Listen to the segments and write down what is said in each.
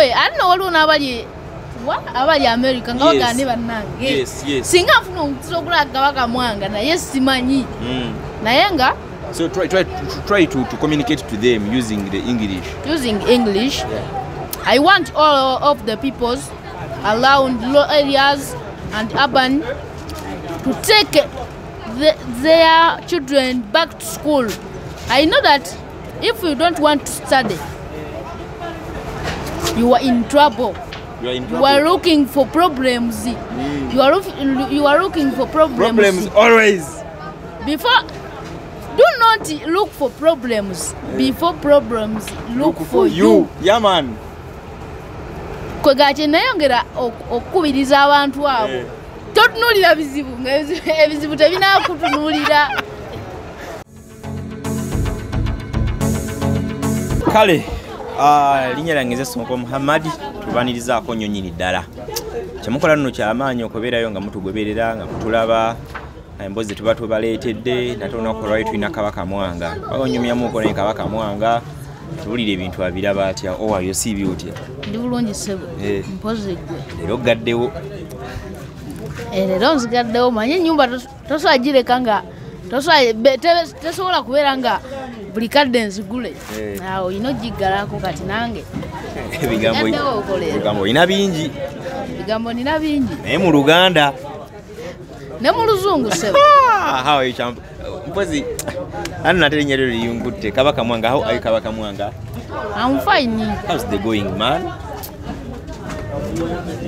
gwe alina waliwo n'abali abali America nga bagane bannange singa afuna omukisa okulaga Kabaka Mwanga naye simanyi naye nga so try to communicate to them using the English. I want all of the peoples around low areas and urban to take their children back to school. I know that if you don't want to study, you are in trouble. You are looking for problems. You are looking for problems. Problems always. Do not look for problems. Before problems, look for you. Yeah, man. Kwegati nayongera okubiriza abantu abo. Totunulira bizibu, ebizibu tebina kutunulira. Kale, linnya lyange nze Ssomero Muhammad tubanirizaako nnyo nnyini ddala. Kyemukola nno kyamaanyi okubeerayo nga mutugoberera nga mutulaba embozi tuba tubaleetedde nate olunaku lwali tulina Kabaka Mwanga. Onyumyamuuko ne Kabaka Mwanga tuwulira ebintu abiraba atya owaayo siibi otya? Ndi bulungi ssebo mpozi gwe. Leero gaddewo. Leero nzigaddewo manyi ennyumba tosobola gireka nga tesobola kubeera nga buli kadde nzigule. Awo olina ogiggalako kati nange. Ebigambo olina bingi. Ebigambo nina bingi. Naye mu Luganda. Ne mu luzungu ssebo. How are you, champ? Mpozi, anu nate linnya lyo liyungutte. Kabaka Mwanga, how are you, Kabaka Mwanga? I'm fine. How's the going, man?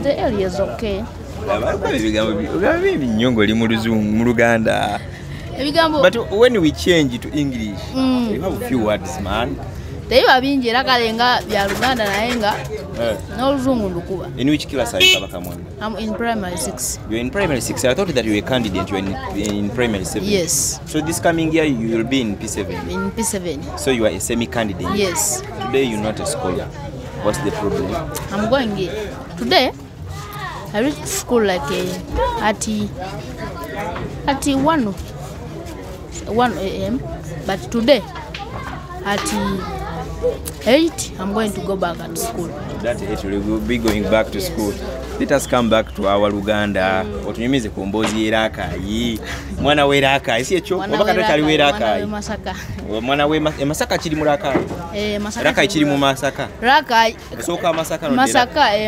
The area is okay. Ebigambo ebinyongo oli mu luzungu mu Luganda. But when we change to English, you have a few words, man. Teiba bingi era kale nga bya Luganda naye nga n'oluzungu ndukuba. In which class are you, Kabaka Mwanga? I'm in primary 6. You're in primary 6. I thought that you were a candidate. You're in primary 7. Yes. So this coming year you will be in P7. In P7. So you are a semi-candidate. Yes. Today you're not a scholar. What's the problem? I'm going here. Today I reached school like at 1 a.m. But today at 8 I'm going to go back at school. That 8 will be going back to school. Let us come back to our Luganda. Otunyumize ku mboozi y'Erakai. Mwana w'Erakai si ekyo oba kati kali w'Erakai. Mwana we Masaka kiri mu Rakai. Masaka. Rakai kiri mu Masaka. Rakai. Soka Masaka no.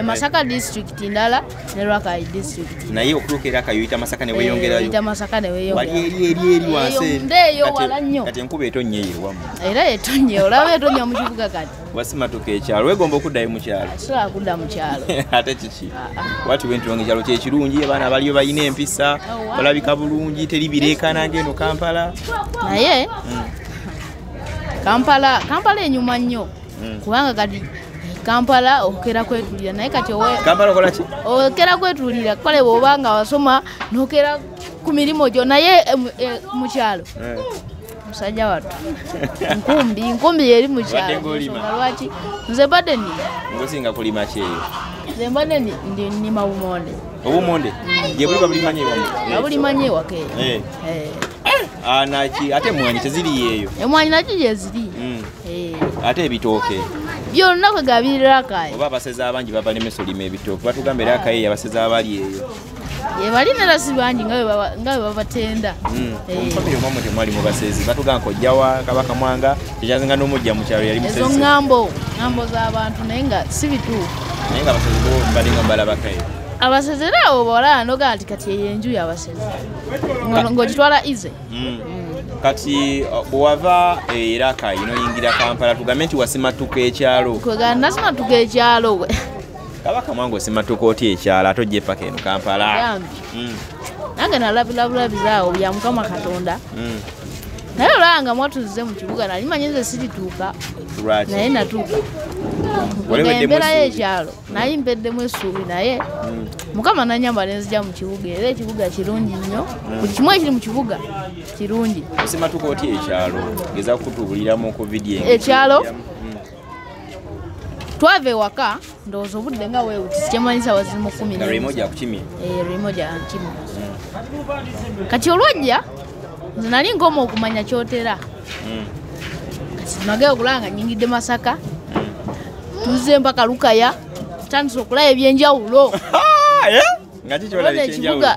Masaka district ndala ne Rakai district. Naye okutuuka Rakai yoyita Masaka ne weeyongerayo. Yoyita Masaka ne weeyongerayo. Wali eri wansi. Ndeyo wala nnyo. Kati enkuba etonnya eyo wamu. Era etonnya olaba etonnya mu kibuga kati. Wasimatuka ekyalo wegomba okuddayo mu kyalo. Asobola kudda mu kyalo. Ate kiki? Watu wenti wange kyalo kyekirungi abaana abaliyo balina empisa balabika bulungi teri bireekana ng'eno Kampala. Naye Kampala enyuma nnyo kubanga kati Kampala okera kwetulira naye kati Kampala okola ki? Okera kwetulira kale bw'obanga wasoma n'okera ku mirimu gyo naye mu kyalo musajja wattu nkumbi eri mu kyalo lwaki nze badde ngosinga kulima kyeyo nze mbadde nnima bumonde. Obumonde gye buli babulimanyi ewamu? Babulimanyi ewaka eyo. Naki ate emmwanyi teziri eyo? Emmwanyi nakyo gye ziri. Ate ebitooke byonna kwe gabirira Rakai. Oba abasezi abangi bava n'emmeso lima ebitooke batugamba Rakai eyo abasezi abali eyo. Bali nera si bangi nga bwe babatenda. Omufamire omwamu temwali mu basezi batugamba nk'ojjawa Kabaka Mwanga tekyazinga n'omujja mu kyalo yali musezi. Ezo ngambo z'abantu naye nga si bituufu. Naye nga abasezi bo balinga balabakayo. Abasezi era abo bawala noga nti kati eyenju y'abasezi. Ng'ogitwala ize. Kati bw'ova Rakai n'oyingira Kampala tugambe nti wasimatuka ekyalo. Kwegamba nasimatuka ekyalo. Kabaka Mwanga osimatuka otya ekyalo ate ojja epaka eno Kampala. Nange nalabirabirabizaawo bya Mukama Katonda. Naye olwanga mwatuzze mu kibuga nali manyi nze sirituuka. Naye natuuka. Embeera y'ekyalo naye mpeddemu essuubi naye Mukama nanyamba ne nzija mu kibuga era ekibuga kirungi nnyo. Buli kimu ekiri mu kibuga kirungi. Osimatuka otya ekyalo? Ngeza kutubuliramu ku vidiyo ekyalo. Twava ewaka ndowooza obudde nga weewuti sikyemanyisa waziri mu 10. Rwimoja kukimye? Rwimoja nkimye. Kati olwajja nze nali nkoma okumanya kyotera. Kati nagera okulanga nnyingidde Masaka. Tuzze mpaka Lukaya tutandise okulaba ebyenjawulo nga kikyolaba ekyenjawulo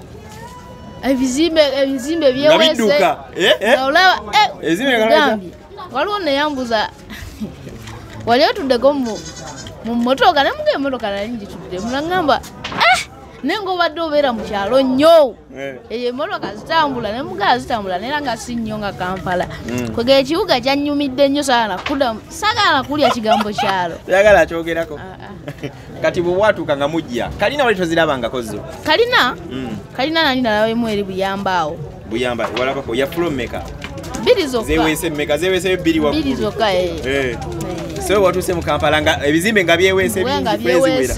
ebizimbe byewese olaba waliwo neyambuza wali otuddeko mu mmotoka nemuga emmotoka nali ngitudde mulagamba nenga obadde obeera mu kyalo nnyo eyo emmotoka zitambula nemuga zitambula nera nga si nnyo nga Kampala kwega ekibuga kyannyumidde nnyo sagala kulya kigambo kyalo yagala akyogerako kati bwe watuuka nga mujja kalina wali tozirabangako zo kalina nali nalabemu eri buyambaawo walabako ya fulomeka bbiri zokka zeweese bbiri bbiri zokka so watuuse mu Kampala nga ebizimbe nga byeweese bingi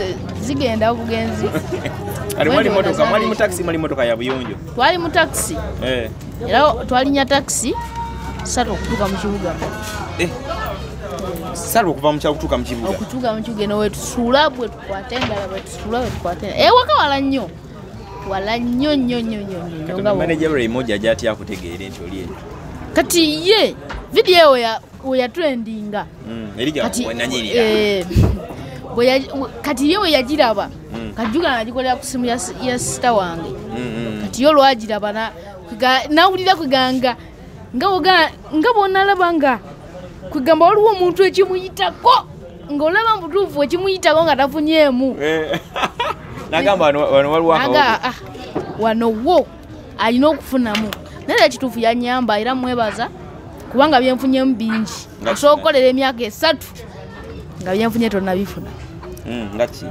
zigenda obugenzi mwali mu taxi mwali motoka ya buyonjo twali mu taxi era twalinya taxi 3 okutuuka mu kibuga sala okuva mu kyalo kutuuka mu kibuga okutuuka mu kibuga eno wetusuula bwe tukwate engala bwetusuula bwetukwate waka wala nnyo nga manager Raymond ajati akutegeere nti oli eno kati ye video ya trendinga kati ye we yagiraba kajuga nagikolera ku simu ya sister wange kati yo lwagiraba nawulira kweganga nga bonalaba nga kwegamba waliwo omuntu ekimuyitako ng'olaba mutuufu ekimuyitako nga tafunyeemu nagamba wano wo alina okufunamu naye ekituufu yanyamba era mwebaza kubanga byenfunyemu bingi osobola okukolera emyaka 3 nga byenfunye tonnabifuna ngaki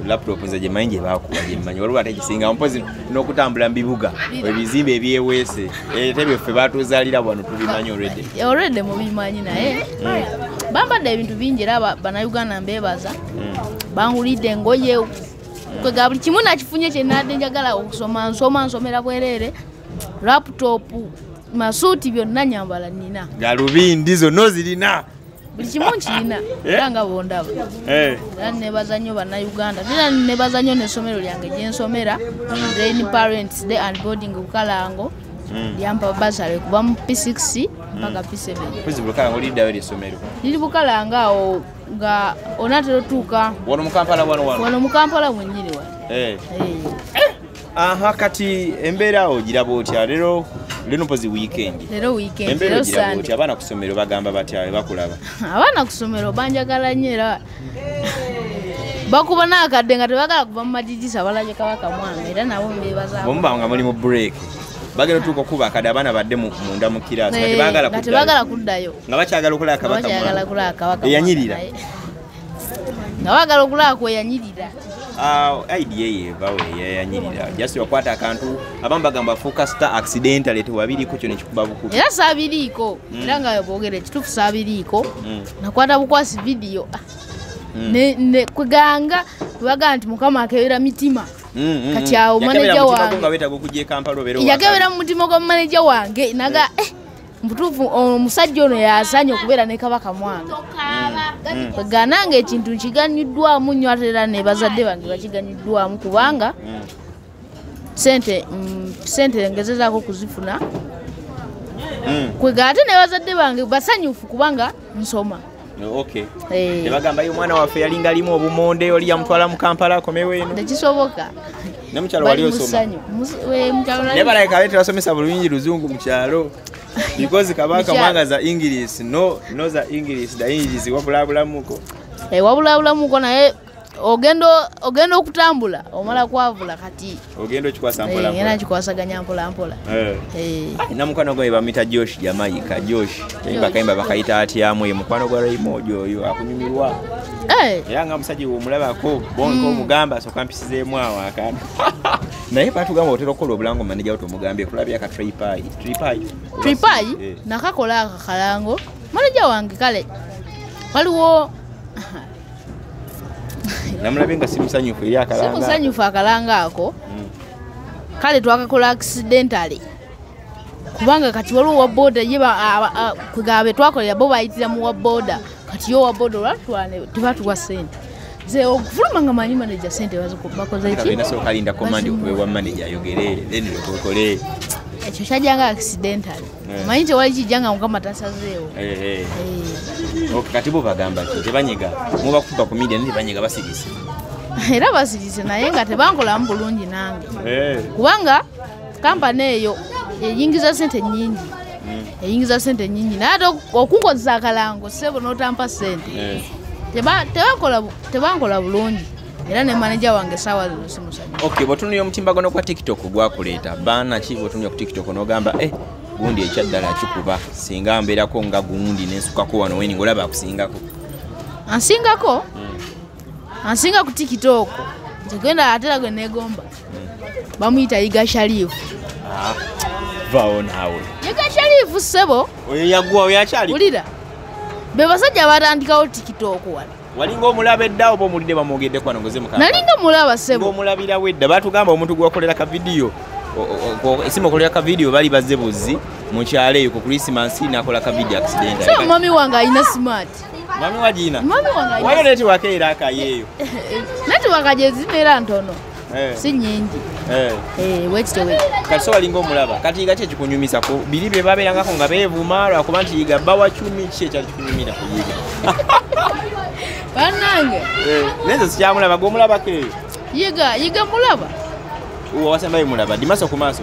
laptop nze gyemanyi gye baakuba gyemmanyi waliwo ate gisinga mpozi n'okutambula mu bibuga ebizimbe ebyeweese tebyeffe baatuzaalira wano tubimanyi already mubimanyi naye bambadde ebintu bingi era bannayuganda mbeebaza bangulidde engoye kwega buli kimu nakifunye kyenadde njagala okusoma nsomera bwereere laptop masuuti byonna nyambala nina galubindi zonna zirina buli kimu nkirina era nga bondaba era nebaza nnyo bannayuganda era nebaza nnyo n'essomero lyange gyensomera Rain Parents Day and Boarding Bukalango lyampa basale kuva mu P6 mpaka P7 liri Bukalanga awo nga onatera otuuka wano mu Kampala mwennyini kati embeera ogiraba otya lero mpozi weekend embeera ogiraba otya abaana ku ssomero bagamba batya bakulaba abaana ku ssomero banjagala nnyo era bakuba n'akadde nga tebagala kuva mu majijisa balabye Kabaka Mwanga era nabo mbeebaza bwemuba nga muli mu break bagenda otuuka okuba akadde abaana badde munda mu kiraasi nga tebagala kuddayo nga bakyagala okulaba Kabaka eyanyirira nga bagala okulaba kweyanyirira idea yeevawe yayanyirira just wakwata akantu abamu bagamba fuuka star accidentally tewabiriiko kyo nekikuba bukubi era saabiriiko era nga boogera ekituufu saabiriiko nakwata bukwasi video kweganga webagamba nti Mukama akebera mitima kati awo maneja wange yakebera mu mutima gwa maneja wange naga mbutuufu omusajja ono yasanye okubeera ne Kabaka Mwanga kwegananga ekintu nkiganyiddwamu nnyo ate era ne bazadde bange bakiganyiddwamu kubanga sente ngezezaako okuzifuna kwega ate ne bazadde bange basanyufu kubanga nsoma nebagamba yo omwana waffe yalinga alimu obumonde oli yamutwala mu Kampala akomewo eno tekisoboka nemukyalo wali osoma naye balabika abe tebasomesa bulungi luzungu mu kyalo because Kabaka Mwanga za English no za English da English wabulabulamuko wabulabulamuko naye ogenda okutambula omala kwavula kati ogenda okikwasa mpola era kikwasaganya mpola namukwano gwe bamita Josh Jamaica Josh kayimba bakayita atyamu mukwano gwa Raymond oyo akunyumirwa era nga musajja omulabako bonko omugamba soka mpisizeemu awo akantu naye batugamba otera okukola obulango manager oto omugambye kulabya ka tripai nakakola akakalango manager wange kale waliwo namulabe nga simusanyufu eri akalanga simusanyufu akalanga ako kale twakakola accidentally kubanga kati waliwo wa boda kugabe twakolera bo bayitira mu wa boda kati yo wa boda olwatwane tebatuwa sente ze okufuluma nga manyi manager sente bakoze iki kabina so kalinda command okuwewa manager ayogere then okole ekyo kyajanga accidentally manyi tewali kijanga Mukama tasazeewo kati bo bagamba ki tebanyega muba kuba ku media ndi banyega basirisi era basirize naye nga tebankolamu bulungi nange kubanga kampani eyo eyingiza sente nyingi naye ate okunkozesa akalango sebo n'otampa sente tebankola bulungi era ne manager wange sawa zino simusajja. Okay, bw'otunuulira omutimbagano kwa TikTok gwakuleeta baana ki bw'otunuulira ku TikTok n'ogamba gundi ekyaddala kikuba singa mbeerako nga gundi nensukako wano weni ng'olaba akusingako? Ansinga ku TikTok nze gwenda atera gwe neegomba bamuyita Yiga Sharifu. Vaawo naawe Yiga Sharifu ssebo oyo yaggwawo yakyali wulira be basajja batandikawo TikTok wano. Walinga omulaba edda oba omulidde bamwogedde kwano ngoze mukama? Nalinga mulaba ssebo. Omulabirawo edda batugamba omuntu gwakolera ka video esimu okolera ka video bali bazze buzzi mu kyalo eyo ku Christmas nakola ka video accident. So mami wange alina smart. Mami wagina? Mami wange alina. Wayo network era akayeyo. Network ajezibeera ntono. Si nyingi. Wekitewe. Kati so walinga omulaba kati Yiga kye kikunyumisa ku biri bye babeerangako nga beevuma lwakuba nti Yiga bba wa 10 ki ekyali kikunyumira ku Yiga? Bannange. Nenze sikyamulaba gw'omulabako eyo? Yiga mulaba. Uwo wasembayo mulaba ddi maaso ku maaso?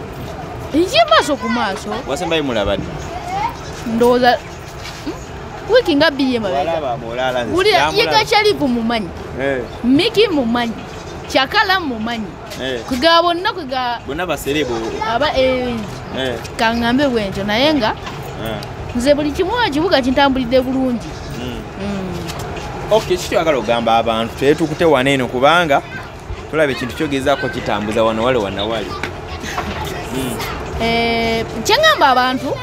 Ye maaso ku maaso. Wasembayo mulaba ddi? Ndowooza wiiki nga bbiri emabega. Wulira Yiga Sharifu mumanyi. Miki mumanyi. Kyakala mumanyi. Kwegaba bonna baserebo. Kaŋŋambe bwentyo naye nga nze buli kimu kibuga kintambulidde bulungi. Okay, kitwagala ogamba abantu tetukute wano eno kubanga tulaba ekintu kyogezaako kitambuza wano wale wanawali. Kyengamba abantu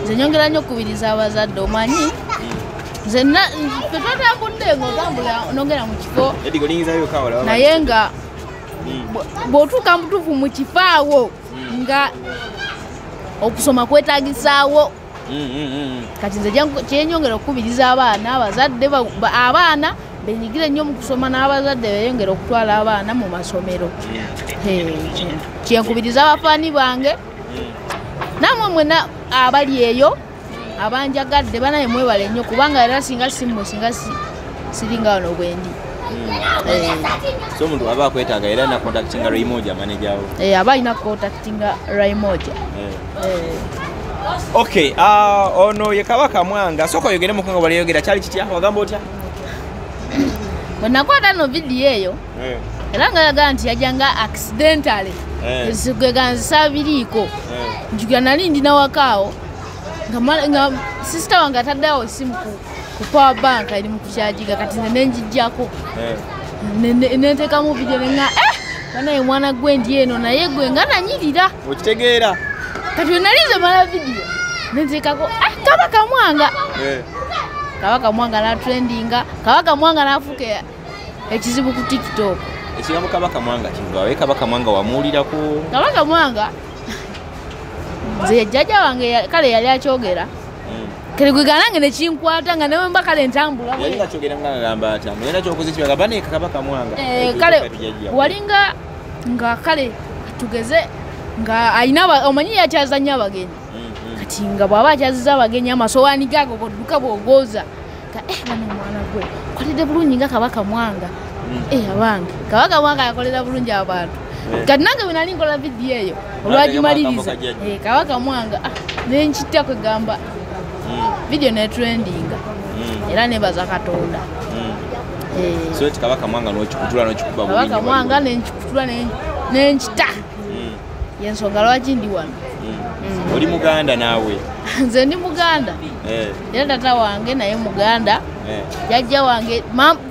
nze nyongera nnyo okubiriza abazadde omanyi nze tetwatambudde ng'otambula nogera mu kifo naye nga bw'otuuka mutuufu mu kifo awo nga okusoma kwetaagisaawo. Kati nze kyenyongera okukubiriza abaana abazadde abaana benyigire nnyo mu kusoma n'abazadde beyongera okutwala abaana mu masomero. Kyenkubiriza abafaani bange namwe mwena abali eyo abanjagadde banaye mwebale nnyo kubanga era singa simmwe singa siringa wano bwendi. So omuntu aba akwetaaga era na contactinga Raimoja manager wo? Aba alina contactinga Raimoja. Okay, ono ye Kabaka Mwanga soko oyogere mu kongo baliyogera kyali kitya wagamba otya? Bwe nakwata no video eyo era nga yaga nti yajanga accidentally ezigeganzisa biriiko njugira nali ndina wakaawo nga sister wange ataddeawo esimu ku power bank eri mu kuchajiga kati nenjijjako nenteekamu video nenga banaye mwana gwe ndi eno naye gwe nga nanyirira okitegeera kati we nalize mala video nenteekako Kabaka Mwanga. Kabaka Mwanga na trendinga Kabaka Mwanga nafuuka ekizibu ku TikTok. Ekigambo Kabaka Mwanga kivawe Kabaka Mwanga wamuulirako? Kabaka Mwanga nze jjajja wange kale yali akyogera kale gwe ganange ne kinkwata nga newe mba kale ntambula yali akyogera nga gamba ati mulina kyokoze kibaga bane Kabaka Mwanga kale walinga nga kale tugeze nga ayina omanyi yakyazanya abagenyi kati nga bw'aba akyaziza abagenyi amasowaani gago godduka bw'ogooza bano mwana gwe kolede bulungi nga Kabaka Mwanga abange Kabaka Mwanga yakolera bulungi abantu kati nange bwe nali nkola vidiyo eyo olwagimaliriza Kabaka Mwanga nenkita kwegamba vidiyo netrendinga era nebaza Katonda. So Kabaka Mwanga n'okikutula n'okikuba bulungi Kabaka Mwanga nenkikutula nenkita yensonga lwaki ndi wano. Oli Muganda naawe? Nze ndi Muganda era tata wange naye Muganda jajja wange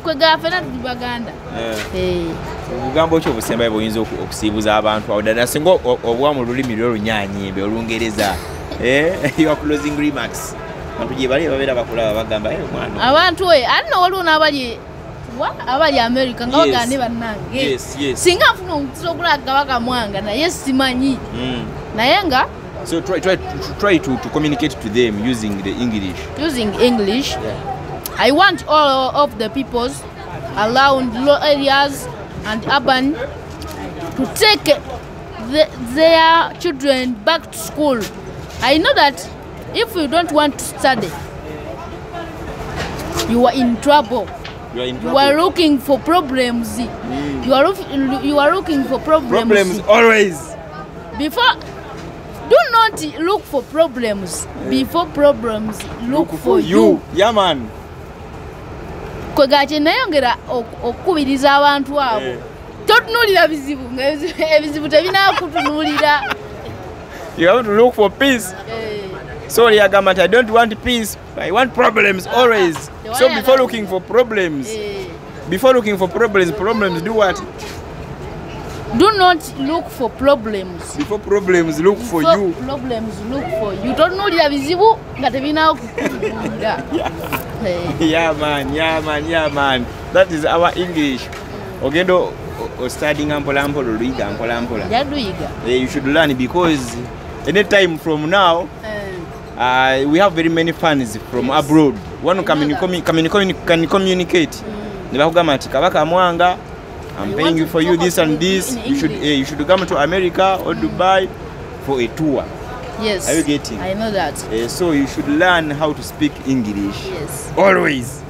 kwegaba fena tuli Baganda. Obugambo ki obusembayo buyinza okusiibuza abantu awo ddala singa obuwa mu lulimi lw'Olunyanyimbe Olungereza? Your closing remarks. Abantu gye bali babeera bakulaba bagamba mwana abantu alina waliwo n'abali America nga bagande bannange singa nfuna omukisa okulaga Kabaka Mwanga naye simanyi naye nga so try to communicate to them using English. I want all of the peoples around rural areas and urban to take their children back to school. I know that if you don't want to study, you are in trouble. You are looking for problems. You are looking for problems. Always. Before, do not look for problems. Before problems look for you. Yeah, man. Kwegakye nayongera okubiriza abantu abo. Totunulira bizibu, ebizibu tebinakutunulira. You have to look for peace. Sorry, Agamat, I don't want peace. I want problems always. So before looking for problems, problems do what? Do not look for problems. Before problems look for you. Problems look for you. Totunulira bizibu nga tebinakutunulira. Yeah, man. That is our English. Ogendo studying ampola luiga ampola. You should learn because any time from now, we have very many fans from abroad. One can communicate. Kabaka Mwanga, I'm paying for you this and this. You should come to America or Dubai for a tour. Yes. Are you getting? I know that. So you should learn how to speak English. Yes. Always.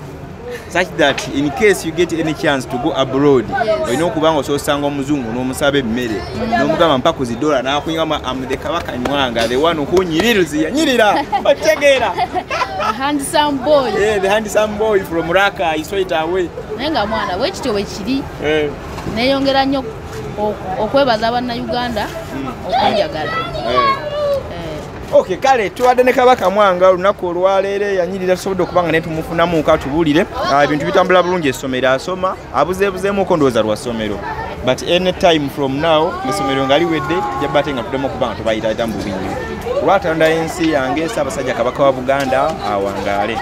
Such that in case you get any chance to go abroad, you know kubanga ososanga omuzungu n'omusabe emmere n'omugamba mpaka $1 n'akunyama I'm the Kabaka Mwanga, the one who nyirira otegeera. A handsome boy. Yeah, the handsome boy from Raqqa, he straight away. Nenga mwana wekityo wekiri. Neyongera nnyo okwebaza bannayuganda okunjagala. Okay, kale tuwadde ne Kabaka Mwanga olunaku olwaleero yanyirira tusobodde okubanga ne tumufunamu katubulire ebintu bitambula bulungi essomero asoma abuzeebuzeemuko ndowooza lwa ssomero, but any time from now essomero nga liwedde jabate nga tuddemu okubanga tubayita mu bubinyo lwatonda ensi yange Ssaabasajja Kabaka wa Buganda awangaale.